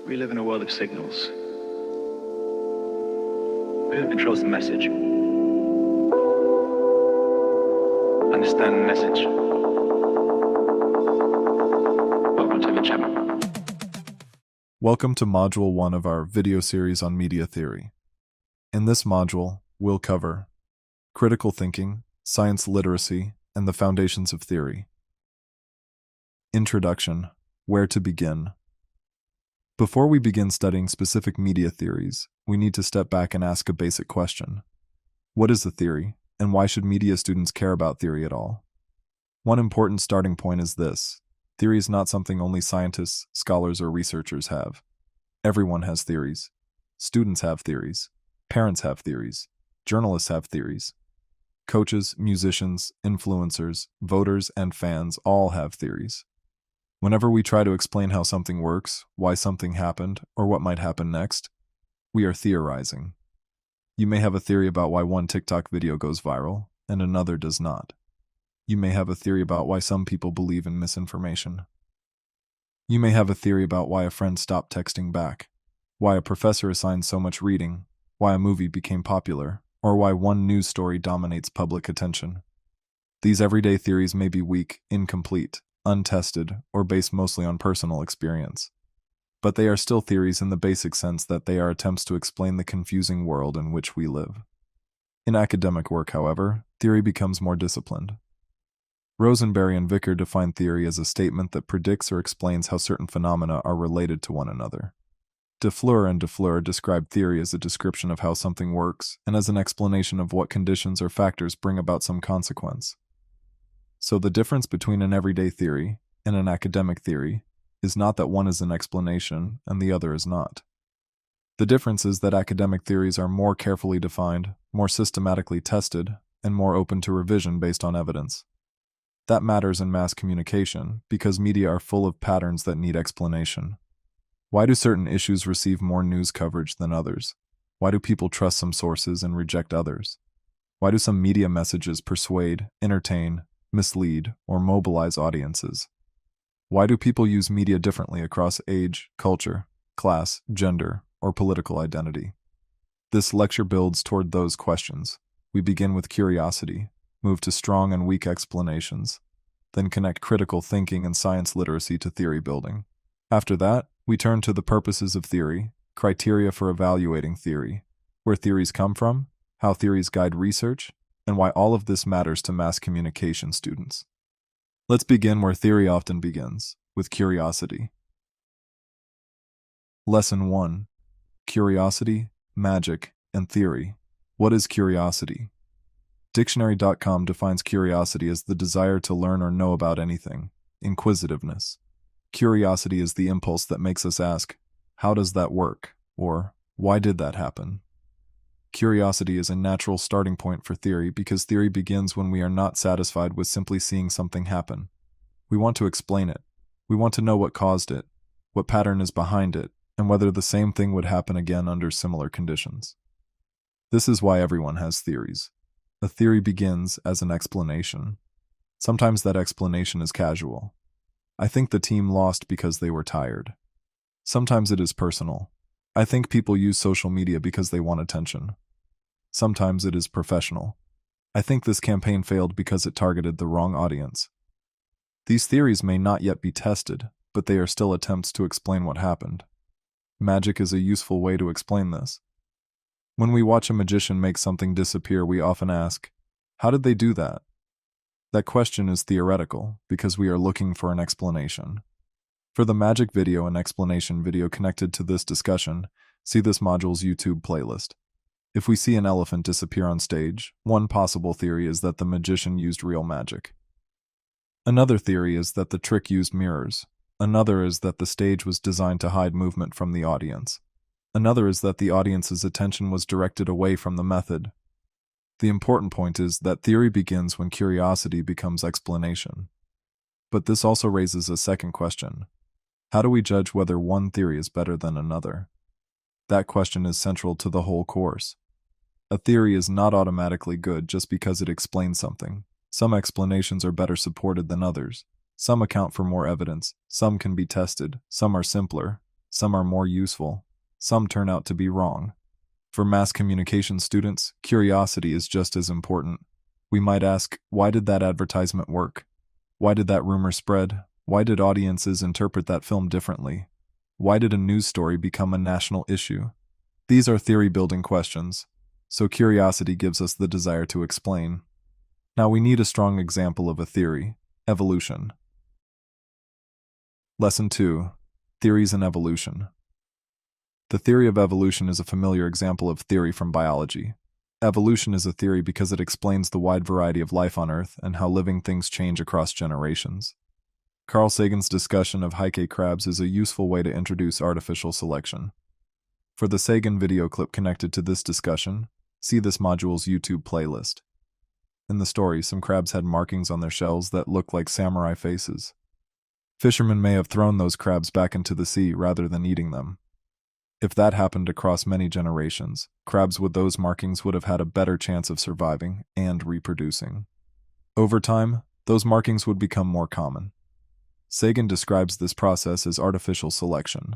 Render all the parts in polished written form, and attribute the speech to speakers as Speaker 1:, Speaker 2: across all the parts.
Speaker 1: We live in a world of signals. Who controls the message? Understand the message. Welcome to the Chaffee.
Speaker 2: Welcome to Module 1 of our video series on media theory. In this module, we'll cover critical thinking, science literacy, and the foundations of theory. Introduction. Where to begin? Before we begin studying specific media theories, we need to step back and ask a basic question. What is a theory, and why should media students care about theory at all? One important starting point is this. Theory is not something only scientists, scholars, or researchers have. Everyone has theories. Students have theories. Parents have theories. Journalists have theories. Coaches, musicians, influencers, voters, and fans all have theories. Whenever we try to explain how something works, why something happened, or what might happen next, we are theorizing. You may have a theory about why one TikTok video goes viral, and another does not. You may have a theory about why some people believe in misinformation. You may have a theory about why a friend stopped texting back, why a professor assigned so much reading, why a movie became popular, or why one news story dominates public attention. These everyday theories may be weak, incomplete, untested, or based mostly on personal experience. But they are still theories in the basic sense that they are attempts to explain the confusing world in which we live. In academic work, however, theory becomes more disciplined. Rosenberry and Vicker define theory as a statement that predicts or explains how certain phenomena are related to one another. DeFleur and DeFleur describe theory as a description of how something works and as an explanation of what conditions or factors bring about some consequence. So the difference between an everyday theory and an academic theory is not that one is an explanation and the other is not. The difference is that academic theories are more carefully defined, more systematically tested, and more open to revision based on evidence. That matters in mass communication because media are full of patterns that need explanation. Why do certain issues receive more news coverage than others? Why do people trust some sources and reject others? Why do some media messages persuade, entertain, mislead, or mobilize audiences? Why do people use media differently across age, culture, class, gender, or political identity? This lecture builds toward those questions. We begin with curiosity, move to strong and weak explanations, then connect critical thinking and science literacy to theory building. After that, we turn to the purposes of theory, criteria for evaluating theory, where theories come from, how theories guide research, and why all of this matters to mass communication students. Let's begin where theory often begins, with curiosity. Lesson 1. Curiosity, Magic, and Theory. What is curiosity? Dictionary.com defines curiosity as the desire to learn or know about anything, inquisitiveness. Curiosity is the impulse that makes us ask, how does that work? Or, why did that happen? Curiosity is a natural starting point for theory because theory begins when we are not satisfied with simply seeing something happen. We want to explain it. We want to know what caused it, what pattern is behind it, and whether the same thing would happen again under similar conditions. This is why everyone has theories. A theory begins as an explanation. Sometimes that explanation is casual. I think the team lost because they were tired. Sometimes it is personal. I think people use social media because they want attention. Sometimes it is professional. I think this campaign failed because it targeted the wrong audience. These theories may not yet be tested, but they are still attempts to explain what happened. Magic is a useful way to explain this. When we watch a magician make something disappear, we often ask, how did they do that? That question is theoretical because we are looking for an explanation. For the magic video and explanation video connected to this discussion, see this module's YouTube playlist. If we see an elephant disappear on stage, one possible theory is that the magician used real magic. Another theory is that the trick used mirrors. Another is that the stage was designed to hide movement from the audience. Another is that the audience's attention was directed away from the method. The important point is that theory begins when curiosity becomes explanation. But this also raises a second question. How do we judge whether one theory is better than another? That question is central to the whole course. A theory is not automatically good just because it explains something. Some explanations are better supported than others. Some account for more evidence. Some can be tested. Some are simpler. Some are more useful. Some turn out to be wrong. For mass communication students, curiosity is just as important. We might ask, why did that advertisement work? Why did that rumor spread? Why did audiences interpret that film differently? Why did a news story become a national issue? These are theory-building questions, so curiosity gives us the desire to explain. Now we need a strong example of a theory: evolution. Lesson 2. Theories and Evolution. The theory of evolution is a familiar example of theory from biology. Evolution is a theory because it explains the wide variety of life on Earth and how living things change across generations. Carl Sagan's discussion of Heike crabs is a useful way to introduce artificial selection. For the Sagan video clip connected to this discussion, see this module's YouTube playlist. In the story, some crabs had markings on their shells that looked like samurai faces. Fishermen may have thrown those crabs back into the sea rather than eating them. If that happened across many generations, crabs with those markings would have had a better chance of surviving and reproducing. Over time, those markings would become more common. Sagan describes this process as artificial selection.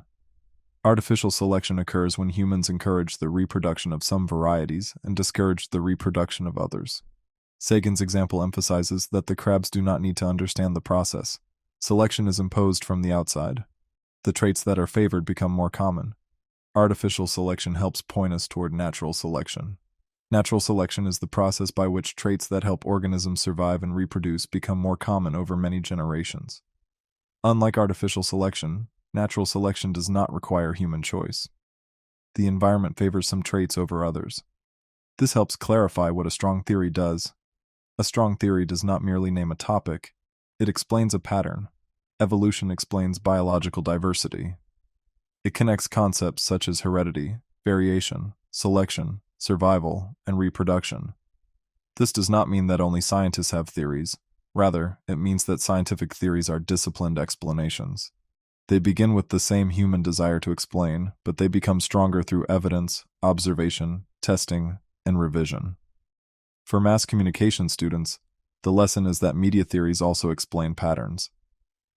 Speaker 2: Artificial selection occurs when humans encourage the reproduction of some varieties and discourage the reproduction of others. Sagan's example emphasizes that the crabs do not need to understand the process. Selection is imposed from the outside. The traits that are favored become more common. Artificial selection helps point us toward natural selection. Natural selection is the process by which traits that help organisms survive and reproduce become more common over many generations. Unlike artificial selection, natural selection does not require human choice. The environment favors some traits over others. This helps clarify what a strong theory does. A strong theory does not merely name a topic, it explains a pattern. Evolution explains biological diversity. It connects concepts such as heredity, variation, selection, survival, and reproduction. This does not mean that only scientists have theories. Rather, it means that scientific theories are disciplined explanations. They begin with the same human desire to explain, but they become stronger through evidence, observation, testing, and revision. For mass communication students, the lesson is that media theories also explain patterns.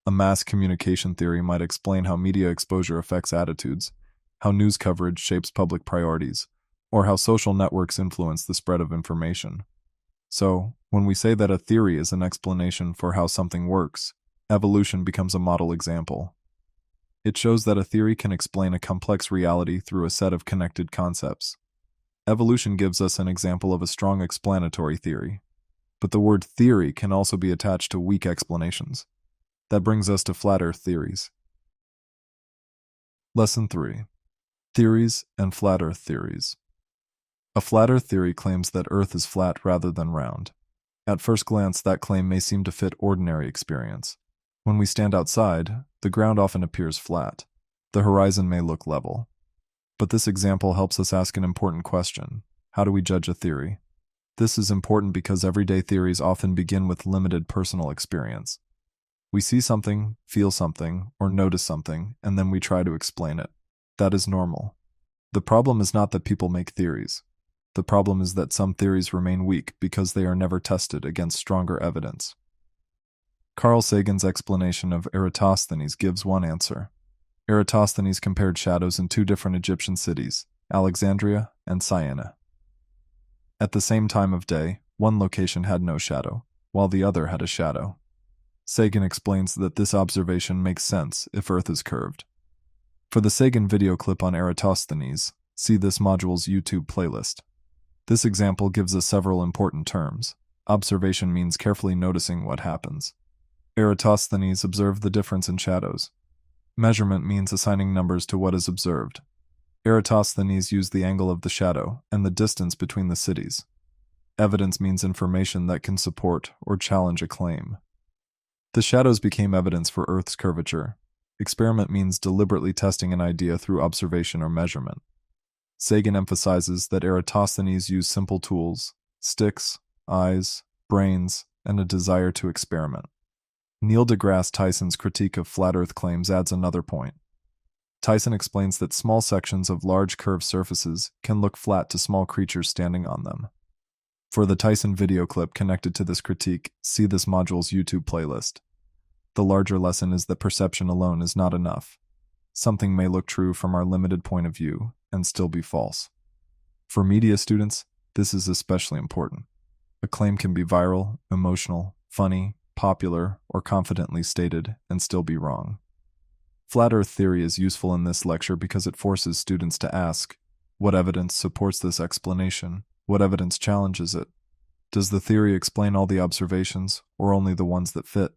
Speaker 2: A mass communication theory might explain how media exposure affects attitudes, how news coverage shapes public priorities, or how social networks influence the spread of information. So, when we say that a theory is an explanation for how something works, evolution becomes a model example. It shows that a theory can explain a complex reality through a set of connected concepts. Evolution gives us an example of a strong explanatory theory. But the word theory can also be attached to weak explanations. That brings us to flat Earth theories. Lesson 3. Theories and flat Earth theories. A flat Earth theory claims that Earth is flat rather than round. At first glance, that claim may seem to fit ordinary experience. When we stand outside, the ground often appears flat. The horizon may look level. But this example helps us ask an important question: how do we judge a theory? This is important because everyday theories often begin with limited personal experience. We see something, feel something, or notice something, and then we try to explain it. That is normal. The problem is not that people make theories. The problem is that some theories remain weak because they are never tested against stronger evidence. Carl Sagan's explanation of Eratosthenes gives one answer. Eratosthenes compared shadows in two different Egyptian cities, Alexandria and Syene. At the same time of day, one location had no shadow, while the other had a shadow. Sagan explains that this observation makes sense if Earth is curved. For the Sagan video clip on Eratosthenes, see this module's YouTube playlist. This example gives us several important terms. Observation means carefully noticing what happens. Eratosthenes observed the difference in shadows. Measurement means assigning numbers to what is observed. Eratosthenes used the angle of the shadow and the distance between the cities. Evidence means information that can support or challenge a claim. The shadows became evidence for Earth's curvature. Experiment means deliberately testing an idea through observation or measurement. Sagan emphasizes that Eratosthenes used simple tools: sticks, eyes, brains, and a desire to experiment. Neil deGrasse Tyson's critique of flat Earth claims adds another point. Tyson explains that small sections of large curved surfaces can look flat to small creatures standing on them. For the Tyson video clip connected to this critique, see this module's YouTube playlist. The larger lesson is that perception alone is not enough. Something may look true from our limited point of view and still be false. For media students, this is especially important. A claim can be viral, emotional, funny, popular, or confidently stated and still be wrong. Flat Earth theory is useful in this lecture because it forces students to ask, what evidence supports this explanation? What evidence challenges it? Does the theory explain all the observations, or only the ones that fit?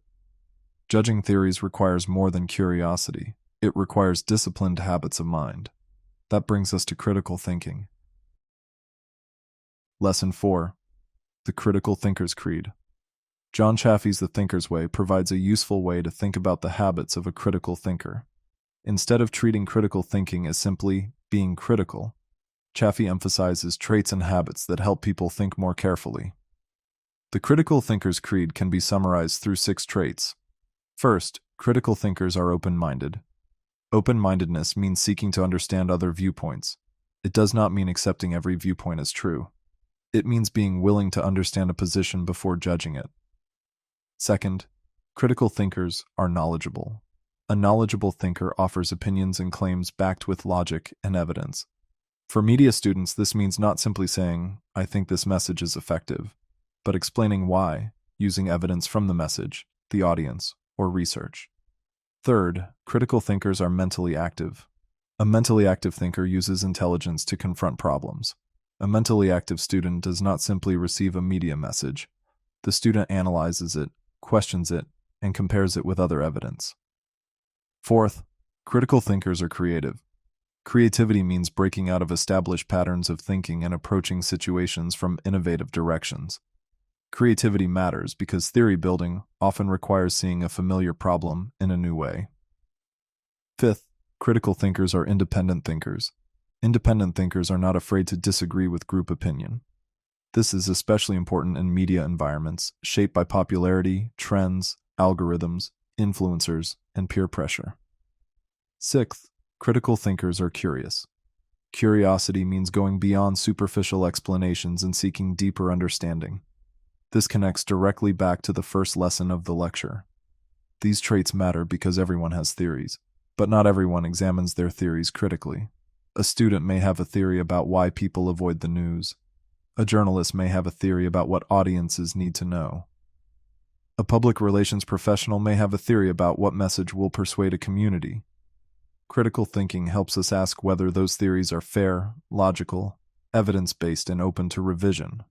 Speaker 2: Judging theories requires more than curiosity. It requires disciplined habits of mind. That brings us to critical thinking. Lesson 4. The Critical Thinker's Creed. John Chaffee's The Thinker's Way provides a useful way to think about the habits of a critical thinker. Instead of treating critical thinking as simply being critical, Chaffee emphasizes traits and habits that help people think more carefully. The Critical Thinker's Creed can be summarized through 6 traits. First, critical thinkers are open-minded. Open-mindedness means seeking to understand other viewpoints. It does not mean accepting every viewpoint as true. It means being willing to understand a position before judging it. Second, critical thinkers are knowledgeable. A knowledgeable thinker offers opinions and claims backed with logic and evidence. For media students, this means not simply saying, I think this message is effective, but explaining why, using evidence from the message, the audience, or research. Third, critical thinkers are mentally active. A mentally active thinker uses intelligence to confront problems. A mentally active student does not simply receive a media message. The student analyzes it, questions it, and compares it with other evidence. Fourth, critical thinkers are creative. Creativity means breaking out of established patterns of thinking and approaching situations from innovative directions. Creativity matters because theory building often requires seeing a familiar problem in a new way. Fifth, critical thinkers are independent thinkers. Independent thinkers are not afraid to disagree with group opinion. This is especially important in media environments shaped by popularity, trends, algorithms, influencers, and peer pressure. Sixth, critical thinkers are curious. Curiosity means going beyond superficial explanations and seeking deeper understanding. This connects directly back to the first lesson of the lecture. These traits matter because everyone has theories, but not everyone examines their theories critically. A student may have a theory about why people avoid the news. A journalist may have a theory about what audiences need to know. A public relations professional may have a theory about what message will persuade a community. Critical thinking helps us ask whether those theories are fair, logical, evidence-based, and open to revision.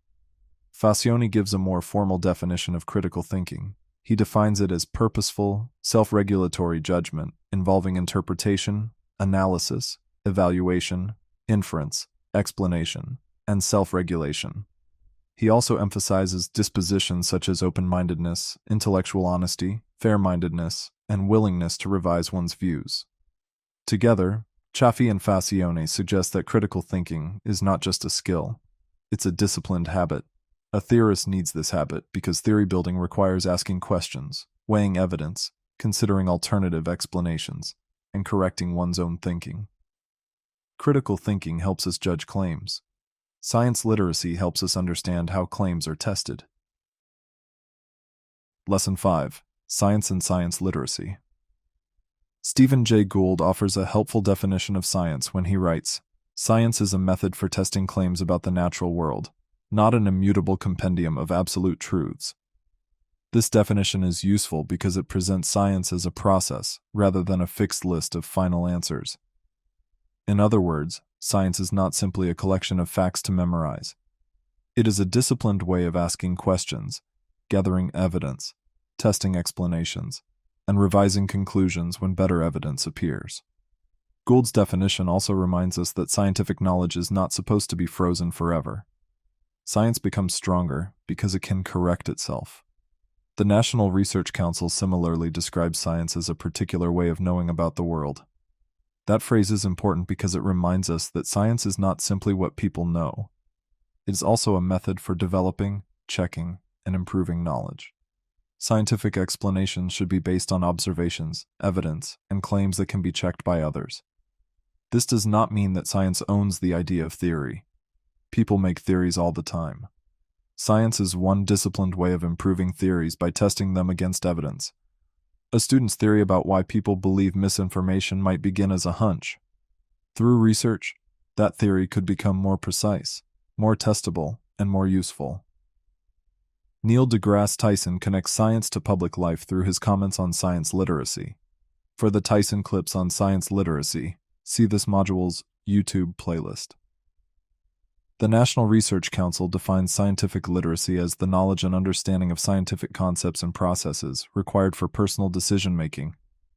Speaker 2: Facione gives a more formal definition of critical thinking. He defines it as purposeful, self-regulatory judgment involving interpretation, analysis, evaluation, inference, explanation, and self-regulation. He also emphasizes dispositions such as open-mindedness, intellectual honesty, fair-mindedness, and willingness to revise one's views. Together, Chaffee and Facione suggest that critical thinking is not just a skill, it's a disciplined habit. A theorist needs this habit because theory building requires asking questions, weighing evidence, considering alternative explanations, and correcting one's own thinking. Critical thinking helps us judge claims. Science literacy helps us understand how claims are tested. Lesson 5. Science and Science Literacy. Stephen Jay Gould offers a helpful definition of science when he writes, "Science is a method for testing claims about the natural world, not an immutable compendium of absolute truths." This definition is useful because it presents science as a process rather than a fixed list of final answers. In other words, science is not simply a collection of facts to memorize. It is a disciplined way of asking questions, gathering evidence, testing explanations, and revising conclusions when better evidence appears. Gould's definition also reminds us that scientific knowledge is not supposed to be frozen forever. Science becomes stronger because it can correct itself. The National Research Council similarly describes science as a particular way of knowing about the world. That phrase is important because it reminds us that science is not simply what people know. It is also a method for developing, checking, and improving knowledge. Scientific explanations should be based on observations, evidence, and claims that can be checked by others. This does not mean that science owns the idea of theory. People make theories all the time. Science is one disciplined way of improving theories by testing them against evidence. A student's theory about why people believe misinformation might begin as a hunch. Through research, that theory could become more precise, more testable, and more useful. Neil deGrasse Tyson connects science to public life through his comments on science literacy. For the Tyson clips on science literacy, see this module's YouTube playlist. The National Research Council defines scientific literacy as the knowledge and understanding of scientific concepts and processes required for personal decision-making,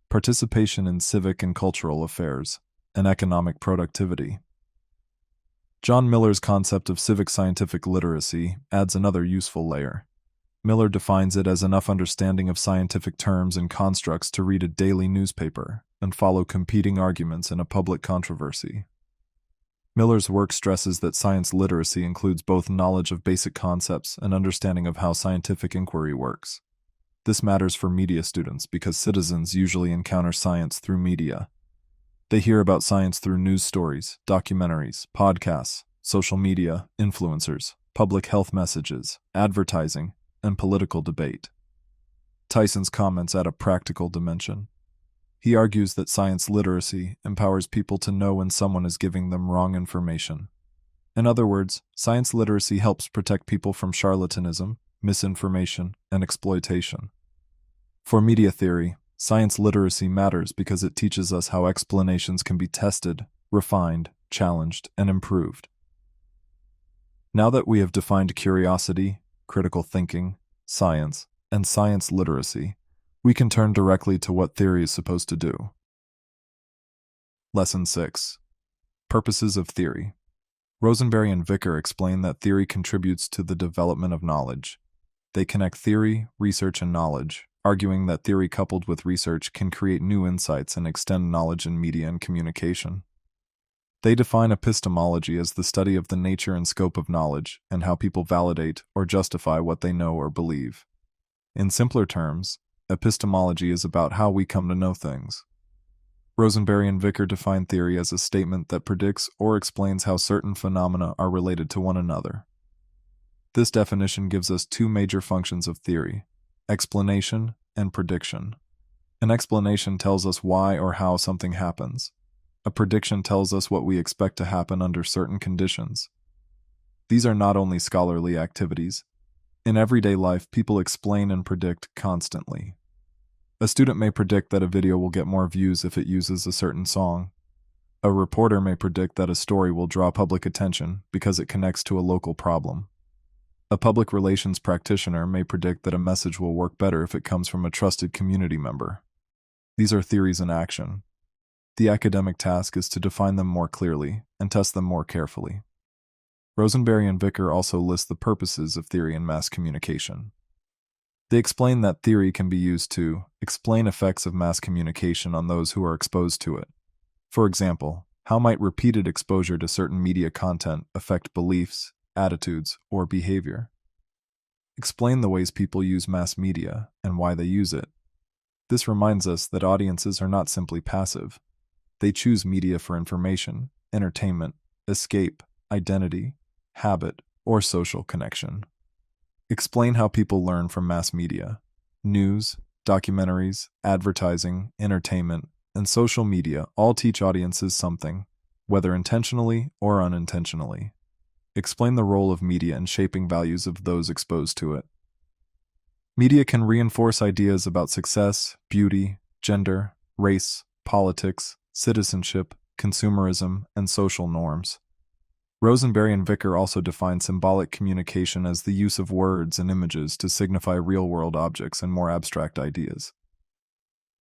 Speaker 2: participation in civic and cultural affairs, and economic productivity. John Miller's concept of civic scientific literacy adds another useful layer. Miller defines it as enough understanding of scientific terms and constructs to read a daily newspaper and follow competing arguments in a public controversy. Miller's work stresses that science literacy includes both knowledge of basic concepts and understanding of how scientific inquiry works. This matters for media students because citizens usually encounter science through media. They hear about science through news stories, documentaries, podcasts, social media, influencers, public health messages, advertising, and political debate. Tyson's comments add a practical dimension. He argues that science literacy empowers people to know when someone is giving them wrong information. In other words, science literacy helps protect people from charlatanism, misinformation, and exploitation. For media theory, science literacy matters because it teaches us how explanations can be tested, refined, challenged, and improved. Now that we have defined curiosity, critical thinking, science, and science literacy, we can turn directly to what theory is supposed to do. Lesson 6. Purposes of theory. Rosenberry and Vicker explain that theory contributes to the development of knowledge. They connect theory, research, and knowledge, arguing that theory coupled with research can create new insights and extend knowledge in media and communication. They define epistemology as the study of the nature and scope of knowledge and how people validate or justify what they know or believe. In simpler terms, epistemology is about how we come to know things. Rosenberry and Vicker define theory as a statement that predicts or explains how certain phenomena are related to one another. This definition gives us two major functions of theory: explanation and prediction. An explanation tells us why or how something happens. A prediction tells us what we expect to happen under certain conditions. These are not only scholarly activities. In everyday life, people explain and predict constantly. A student may predict that a video will get more views if it uses a certain song. A reporter may predict that a story will draw public attention because it connects to a local problem. A public relations practitioner may predict that a message will work better if it comes from a trusted community member. These are theories in action. The academic task is to define them more clearly and test them more carefully. Rosenberry and Vicker also list the purposes of theory in mass communication. They explain that theory can be used to explain effects of mass communication on those who are exposed to it. For example, how might repeated exposure to certain media content affect beliefs, attitudes, or behavior? Explain the ways people use mass media and why they use it. This reminds us that audiences are not simply passive. They choose media for information, entertainment, escape, identity, habit, or social connection. Explain how people learn from mass media. News, documentaries, advertising, entertainment, and social media all teach audiences something, whether intentionally or unintentionally. Explain the role of media in shaping values of those exposed to it. Media can reinforce ideas about success, beauty, gender, race, politics, citizenship, consumerism, and social norms. Rosenberry and Vicker also define symbolic communication as the use of words and images to signify real-world objects and more abstract ideas.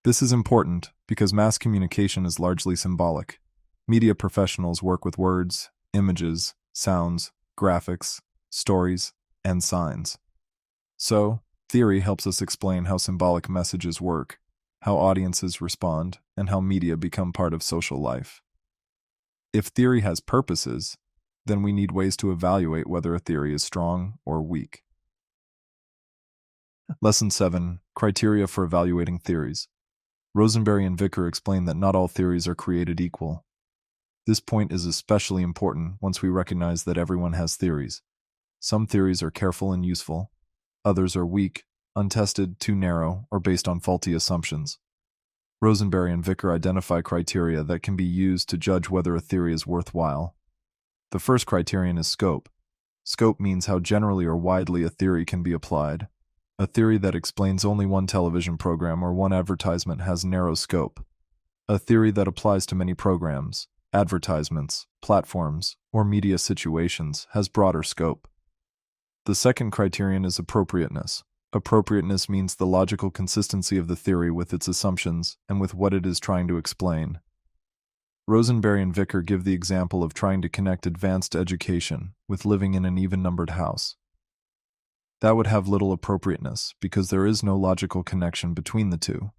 Speaker 2: This is important because mass communication is largely symbolic. Media professionals work with words, images, sounds, graphics, stories, and signs. So, theory helps us explain how symbolic messages work, how audiences respond, and how media become part of social life. If theory has purposes, then we need ways to evaluate whether a theory is strong or weak. Lesson 7. Criteria for evaluating theories. Rosenberry and Vicker explain that not all theories are created equal. This point is especially important once we recognize that everyone has theories. Some theories are careful and useful, others are weak, untested, too narrow, or based on faulty assumptions. Rosenberry and Vicker identify criteria that can be used to judge whether a theory is worthwhile. The first criterion is scope. Scope means how generally or widely a theory can be applied. A theory that explains only one television program or one advertisement has narrow scope. A theory that applies to many programs, advertisements, platforms, or media situations has broader scope. The second criterion is appropriateness. Appropriateness means the logical consistency of the theory with its assumptions and with what it is trying to explain. Rosenberry and Vicker give the example of trying to connect advanced education with living in an even-numbered house. That would have little appropriateness because there is no logical connection between the two.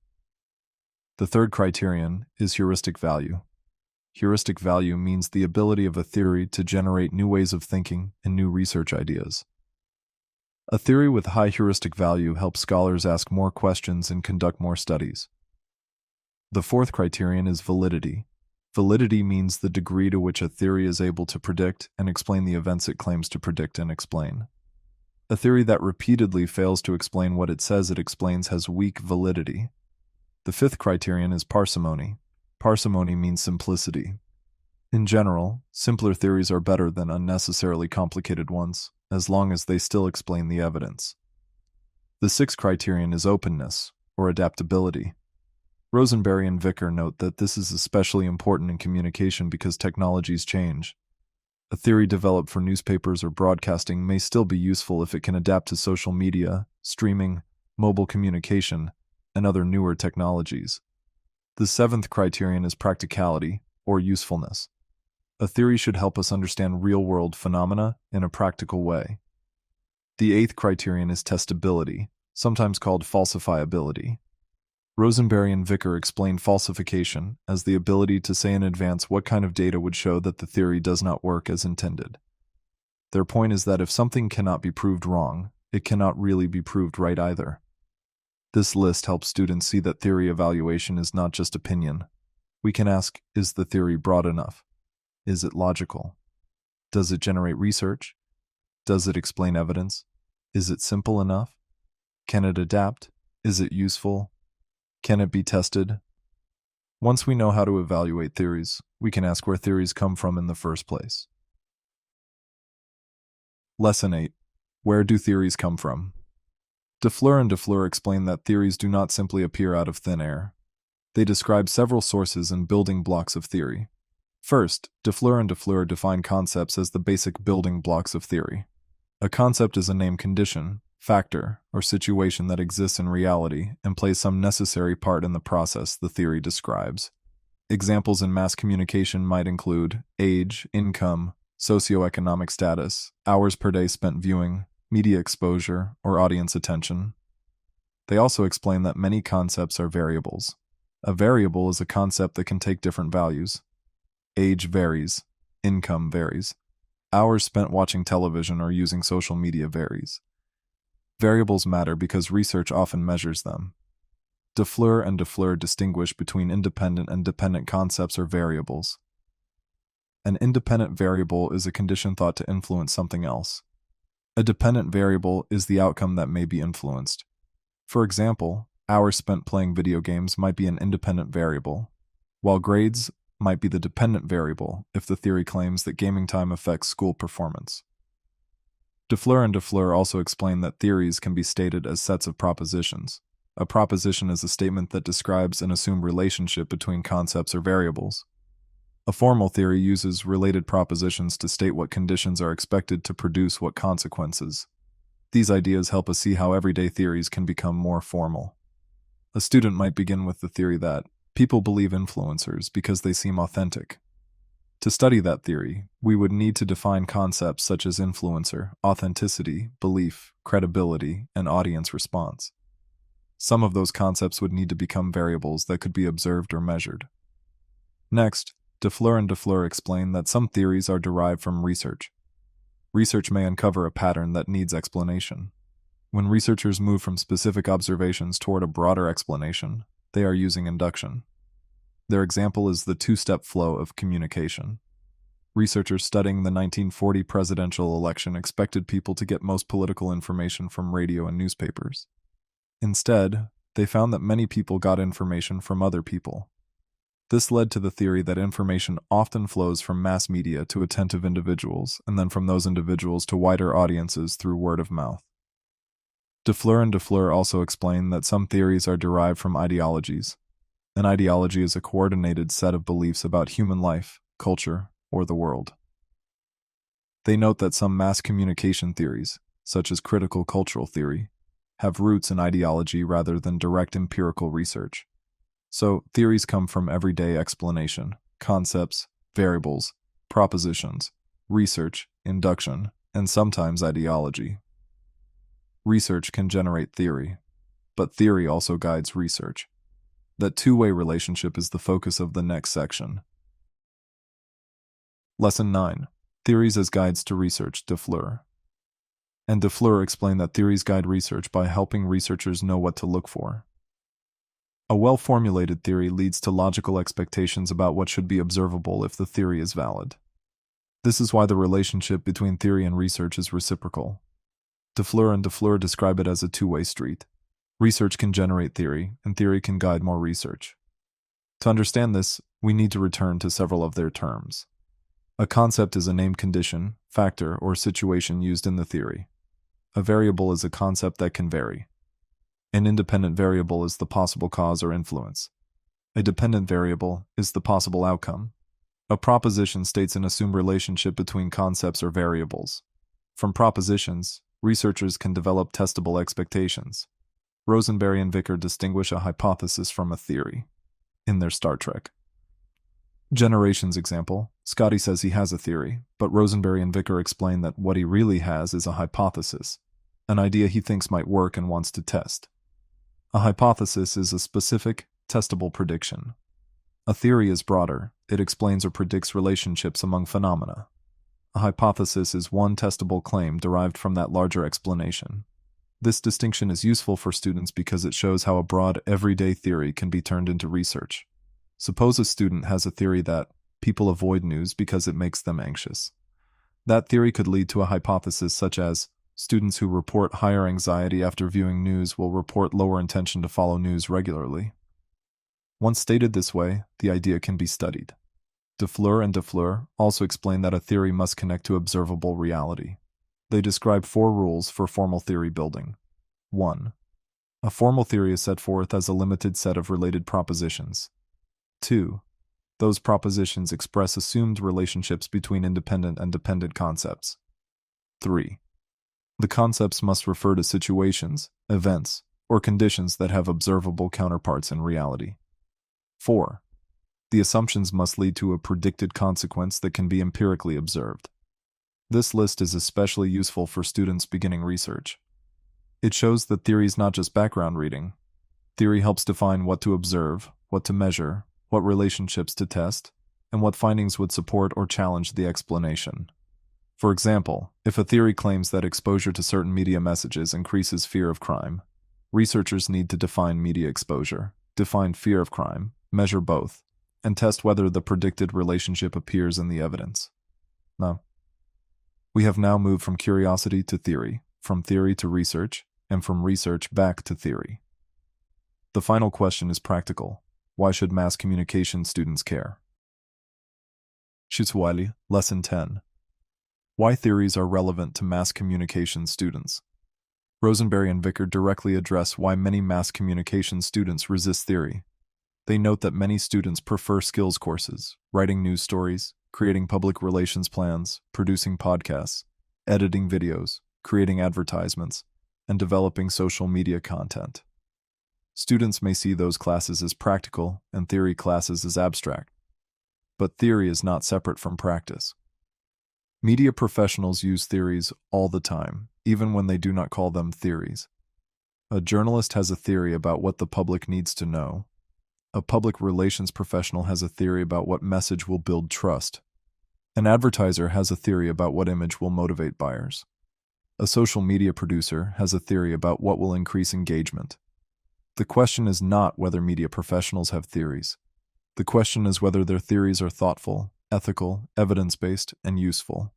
Speaker 2: The third criterion is heuristic value. Heuristic value means the ability of a theory to generate new ways of thinking and new research ideas. A theory with high heuristic value helps scholars ask more questions and conduct more studies. The fourth criterion is validity. Validity means the degree to which a theory is able to predict and explain the events it claims to predict and explain. A theory that repeatedly fails to explain what it says it explains has weak validity. The fifth criterion is parsimony. Parsimony means simplicity. In general, simpler theories are better than unnecessarily complicated ones, as long as they still explain the evidence. The sixth criterion is openness, or adaptability. Rosenberry and Vicker note that this is especially important in communication because technologies change. A theory developed for newspapers or broadcasting may still be useful if it can adapt to social media, streaming, mobile communication, and other newer technologies. The seventh criterion is practicality, or usefulness. A theory should help us understand real-world phenomena in a practical way. The eighth criterion is testability, sometimes called falsifiability. Rosenberry and Vicker explain falsification as the ability to say in advance what kind of data would show that the theory does not work as intended. Their point is that if something cannot be proved wrong, it cannot really be proved right either. This list helps students see that theory evaluation is not just opinion. We can ask, is the theory broad enough? Is it logical? Does it generate research? Does it explain evidence? Is it simple enough? Can it adapt? Is it useful? Can it be tested? Once we know how to evaluate theories, we can ask where theories come from in the first place. Lesson 8. Where do theories come from? DeFleur and DeFleur explain that theories do not simply appear out of thin air. They describe several sources and building blocks of theory. First, DeFleur and DeFleur define concepts as the basic building blocks of theory. A concept is a named condition, factor, or situation that exists in reality and plays some necessary part in the process the theory describes. Examples in mass communication might include age, income, socioeconomic status, hours per day spent viewing, media exposure, or audience attention. They also explain that many concepts are variables. A variable is a concept that can take different values. Age varies. Income varies. Hours spent watching television or using social media varies. Variables matter because research often measures them. DeFleur and DeFleur distinguish between independent and dependent concepts or variables. An independent variable is a condition thought to influence something else. A dependent variable is the outcome that may be influenced. For example, hours spent playing video games might be an independent variable, while grades might be the dependent variable if the theory claims that gaming time affects school performance. DeFleur and DeFleur also explain that theories can be stated as sets of propositions. A proposition is a statement that describes an assumed relationship between concepts or variables. A formal theory uses related propositions to state what conditions are expected to produce what consequences. These ideas help us see how everyday theories can become more formal. A student might begin with the theory that people believe influencers because they seem authentic. To study that theory, we would need to define concepts such as influencer, authenticity, belief, credibility, and audience response. Some of those concepts would need to become variables that could be observed or measured. Next, DeFleur and DeFleur explain that some theories are derived from research. Research may uncover a pattern that needs explanation. When researchers move from specific observations toward a broader explanation, they are using induction. Their example is the two-step flow of communication. Researchers studying the 1940 presidential election expected people to get most political information from radio and newspapers. Instead, they found that many people got information from other people. This led to the theory that information often flows from mass media to attentive individuals, and then from those individuals to wider audiences through word of mouth. DeFleur and DeFleur also explain that some theories are derived from ideologies. An ideology is a coordinated set of beliefs about human life, culture, or the world. They note that some mass communication theories, such as critical cultural theory, have roots in ideology rather than direct empirical research. So, theories come from everyday explanation, concepts, variables, propositions, research, induction, and sometimes ideology. Research can generate theory, but theory also guides research. That two-way relationship is the focus of the next section. Lesson 9. Theories as Guides to Research, DeFleur. And DeFleur explained that theories guide research by helping researchers know what to look for. A well-formulated theory leads to logical expectations about what should be observable if the theory is valid. This is why the relationship between theory and research is reciprocal. DeFleur and DeFleur describe it as a two-way street. Research can generate theory, and theory can guide more research. To understand this, we need to return to several of their terms. A concept is a named condition, factor, or situation used in the theory. A variable is a concept that can vary. An independent variable is the possible cause or influence. A dependent variable is the possible outcome. A proposition states an assumed relationship between concepts or variables. From propositions, researchers can develop testable expectations. Rosenberry and Vicker distinguish a hypothesis from a theory in their Star Trek Generations example. Scotty says he has a theory, but Rosenberry and Vicker explain that what he really has is a hypothesis, an idea he thinks might work and wants to test. A hypothesis is a specific, testable prediction. A theory is broader. It explains or predicts relationships among phenomena. A hypothesis is one testable claim derived from that larger explanation. This distinction is useful for students because it shows how a broad, everyday theory can be turned into research. Suppose a student has a theory that people avoid news because it makes them anxious. That theory could lead to a hypothesis such as, students who report higher anxiety after viewing news will report lower intention to follow news regularly. Once stated this way, the idea can be studied. DeFleur and DeFleur also explain that a theory must connect to observable reality. They describe 4 rules for formal theory building. 1. A formal theory is set forth as a limited set of related propositions. 2. Those propositions express assumed relationships between independent and dependent concepts. 3. The concepts must refer to situations, events, or conditions that have observable counterparts in reality. 4. The assumptions must lead to a predicted consequence that can be empirically observed. This list is especially useful for students beginning research. It shows that theory is not just background reading. Theory helps define what to observe, what to measure, what relationships to test, and what findings would support or challenge the explanation. For example, if a theory claims that exposure to certain media messages increases fear of crime, researchers need to define media exposure, define fear of crime, measure both, and test whether the predicted relationship appears in the evidence. Now, we have now moved from curiosity to theory, from theory to research, and from research back to theory. The final question is practical. Why should mass communication students care? Schutzweilig, Lesson 10. Why theories are relevant to mass communication students. Rosenberry and Vicker directly address why many mass communication students resist theory. They note that many students prefer skills courses, writing news stories, creating public relations plans, producing podcasts, editing videos, creating advertisements, and developing social media content. Students may see those classes as practical and theory classes as abstract. But theory is not separate from practice. Media professionals use theories all the time, even when they do not call them theories. A journalist has a theory about what the public needs to know. A public relations professional has a theory about what message will build trust. An advertiser has a theory about what image will motivate buyers. A social media producer has a theory about what will increase engagement. The question is not whether media professionals have theories. The question is whether their theories are thoughtful, ethical, evidence-based, and useful.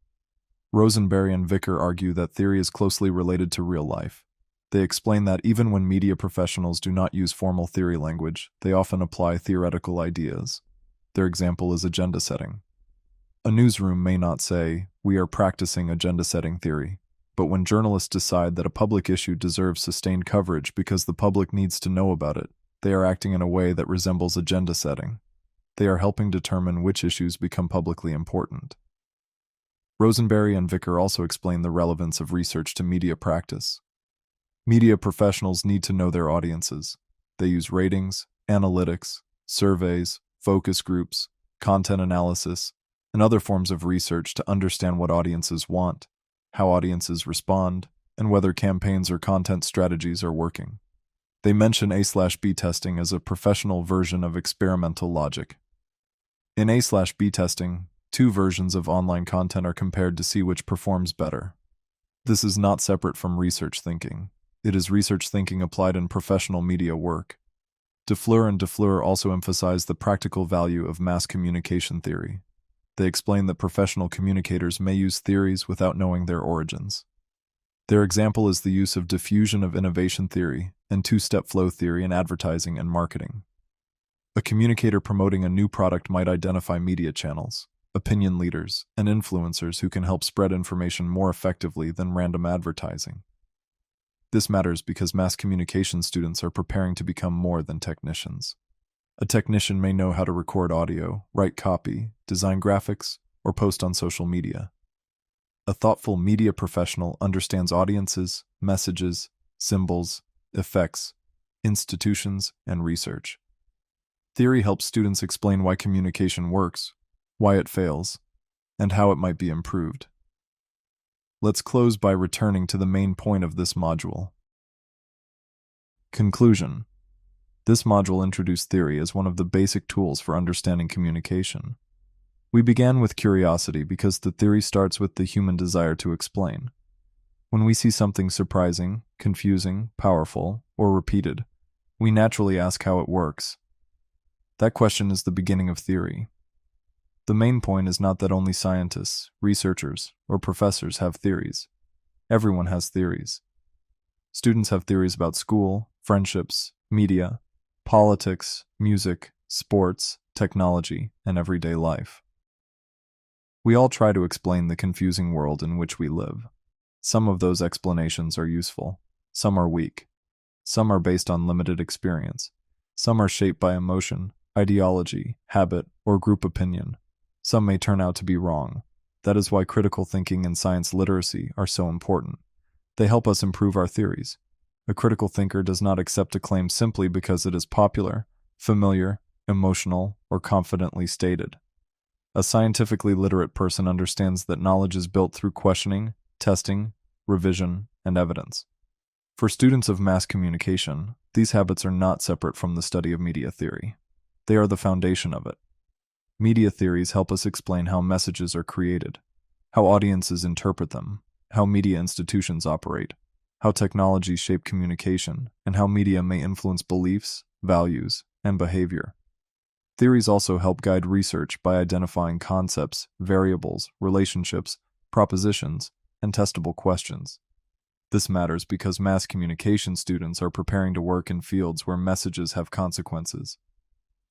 Speaker 2: Rosenberry and Vicker argue that theory is closely related to real life. They explain that even when media professionals do not use formal theory language, they often apply theoretical ideas. Their example is agenda setting. A newsroom may not say, "We are practicing agenda setting theory," but when journalists decide that a public issue deserves sustained coverage because the public needs to know about it, they are acting in a way that resembles agenda setting. They are helping determine which issues become publicly important. Rosenberry and Vicker also explain the relevance of research to media practice. Media professionals need to know their audiences. They use ratings, analytics, surveys, focus groups, content analysis, and other forms of research to understand what audiences want, how audiences respond, and whether campaigns or content strategies are working. They mention A/B testing as a professional version of experimental logic. In A/B testing, two versions of online content are compared to see which performs better. This is not separate from research thinking. It is research thinking applied in professional media work. DeFleur and DeFleur also emphasize the practical value of mass communication theory. They explain that professional communicators may use theories without knowing their origins. Their example is the use of diffusion of innovation theory and two-step flow theory in advertising and marketing. A communicator promoting a new product might identify media channels, opinion leaders, and influencers who can help spread information more effectively than random advertising. This matters because mass communication students are preparing to become more than technicians. A technician may know how to record audio, write copy, design graphics, or post on social media. A thoughtful media professional understands audiences, messages, symbols, effects, institutions, and research. Theory helps students explain why communication works, why it fails, and how it might be improved. Let's close by returning to the main point of this module. Conclusion. This module introduced theory as one of the basic tools for understanding communication. We began with curiosity because the theory starts with the human desire to explain. When we see something surprising, confusing, powerful, or repeated, we naturally ask how it works. That question is the beginning of theory. The main point is not that only scientists, researchers, or professors have theories. Everyone has theories. Students have theories about school, friendships, media, politics, music, sports, technology, and everyday life. We all try to explain the confusing world in which we live. Some of those explanations are useful. Some are weak. Some are based on limited experience. Some are shaped by emotion, ideology, habit, or group opinion. Some may turn out to be wrong. That is why critical thinking and science literacy are so important. They help us improve our theories. A critical thinker does not accept a claim simply because it is popular, familiar, emotional, or confidently stated. A scientifically literate person understands that knowledge is built through questioning, testing, revision, and evidence. For students of mass communication, these habits are not separate from the study of media theory. They are the foundation of it. Media theories help us explain how messages are created, how audiences interpret them, how media institutions operate, how technologies shape communication, and how media may influence beliefs, values, and behavior. Theories also help guide research by identifying concepts, variables, relationships, propositions, and testable questions. This matters because mass communication students are preparing to work in fields where messages have consequences.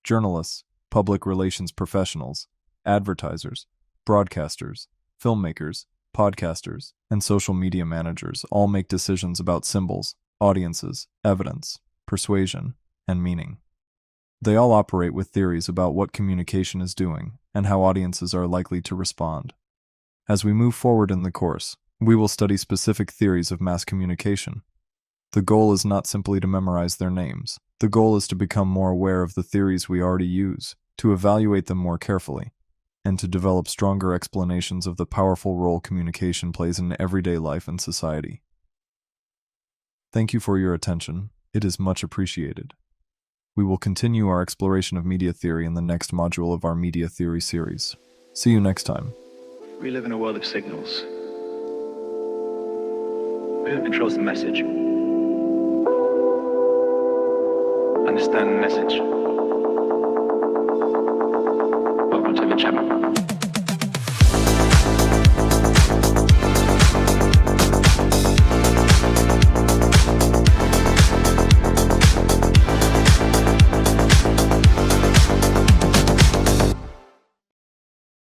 Speaker 2: Journalists, public relations professionals, advertisers, broadcasters, filmmakers, podcasters, and social media managers all make decisions about symbols, audiences, evidence, persuasion, and meaning. They all operate with theories about what communication is doing and how audiences are likely to respond. As we move forward in the course, we will study specific theories of mass communication. The goal is not simply to memorize their names. The goal is to become more aware of the theories we already use, to evaluate them more carefully, and to develop stronger explanations of the powerful role communication plays in everyday life and society. Thank you for your attention. It is much appreciated. We will continue our exploration of media theory in the next module of our media theory series. See you next time.
Speaker 1: We live in a world of signals. Who controls the message? Understand the message. Welcome to the Chaffee.